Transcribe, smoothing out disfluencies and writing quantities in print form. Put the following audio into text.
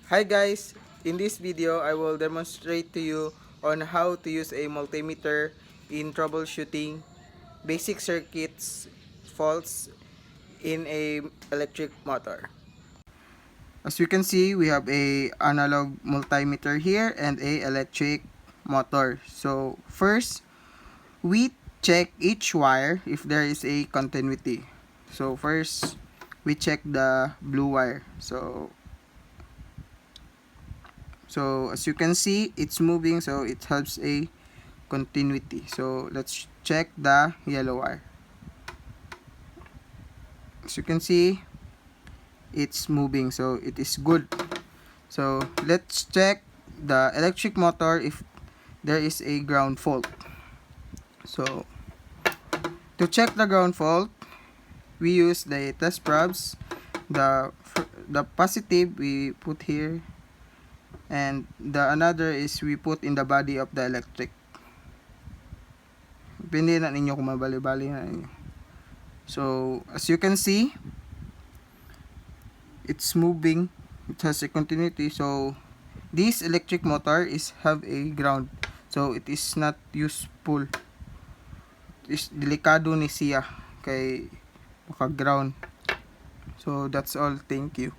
Hi guys, in this video I will demonstrate to you on how to use a multimeter in troubleshooting basic circuits faults in a electric motor. As you can see, we have a analog multimeter here and a electric motor. So first, we check each wire if there is a continuity. So first, we check the blue wire. So as you can see, it's moving, so it helps a continuity. So let's check the yellow wire. As you can see, it's moving, so it is good. So let's check the electric motor if there is a ground fault. So to check the ground fault, we use the test probes. The positive we put here, and the another is we put in the body of the electric. Depende na ninyo kung mabali-bali na ninyo. So as you can see, it's moving, it has a continuity. So this electric motor is have a ground, so it is not useful. Is delikado ni siya kay maka ground. So that's all, thank you.